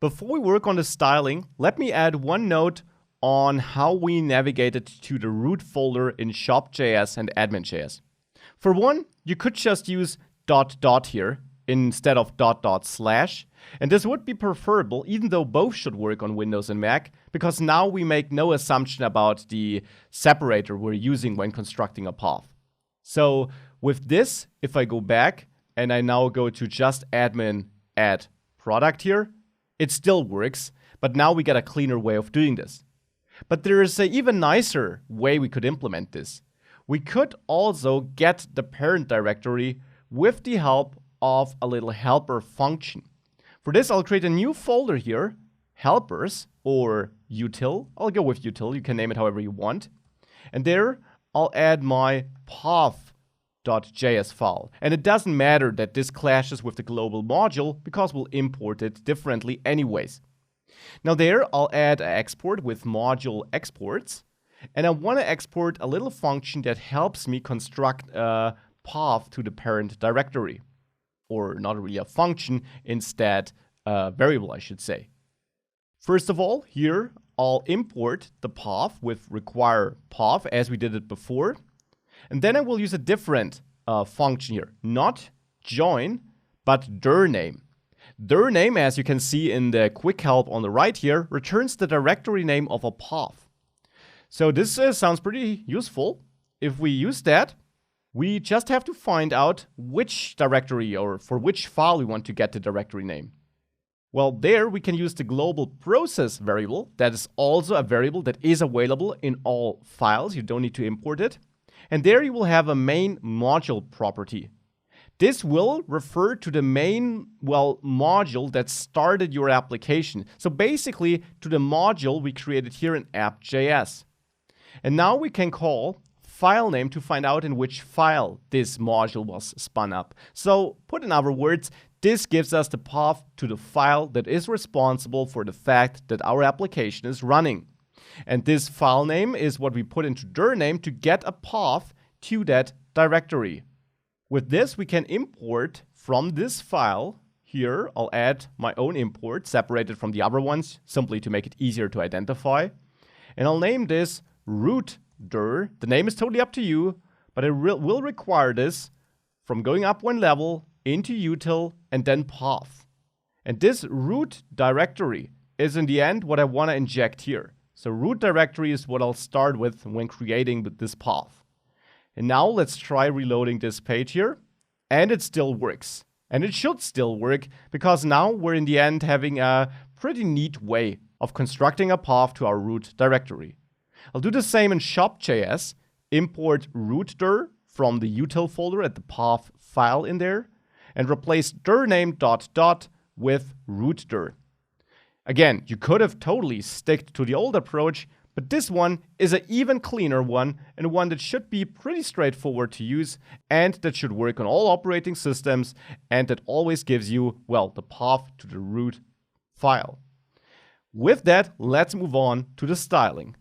Before we work on the styling, let me add one note on how we navigated to the root folder in shop.js and admin.js. For one, you could just use ... here instead of ... and this would be preferable, even though both should work on Windows and Mac, because now we make no assumption about the separator we're using when constructing a path. So with this, if I go back and I now go to just admin add product here, it still works, but now we get a cleaner way of doing this. But there is an even nicer way we could implement this. We could also get the parent directory with the help of a little helper function. For this, I'll create a new folder here, helpers or util. I'll go with util, you can name it however you want. And there, I'll add my path.js file. And it doesn't matter that this clashes with the global module because we'll import it differently anyways. Now there, I'll add an export with module exports. And I want to export a little function that helps me construct a path to the parent directory. Or not really a function, instead a variable, I should say. First of all, here I'll import the path with require path as we did it before. And then I will use a different function here, not join, but dir name. Dir name, as you can see in the quick help on the right here, returns the directory name of a path. So this sounds pretty useful. If we use that, we just have to find out which directory or for which file we want to get the directory name. Well, there we can use the global process variable. That is also a variable that is available in all files. You don't need to import it. And there you will have a main module property. This will refer to the main, module that started your application. So basically to the module we created here in app.js. And now we can call file name to find out in which file this module was spun up. So put in other words, this gives us the path to the file that is responsible for the fact that our application is running. And this file name is what we put into dir name to get a path to that directory. With this, we can import from this file. Here, I'll add my own import separated from the other ones, simply to make it easier to identify. And I'll name this root dir. The name is totally up to you, but it will require this from going up one level into util and then path. And this root directory is in the end what I want to inject here. So root directory is what I'll start with when creating this path. And now let's try reloading this page here. And it still works. And it should still work because now we're in the end having a pretty neat way of constructing a path to our root directory. I'll do the same in shop.js, import root dir from the util folder at the path file in there, and replace dir name ... with root dir. Again, you could have totally sticked to the old approach, but this one is an even cleaner one and one that should be pretty straightforward to use and that should work on all operating systems and that always gives you, the path to the root file. With that, let's move on to the styling.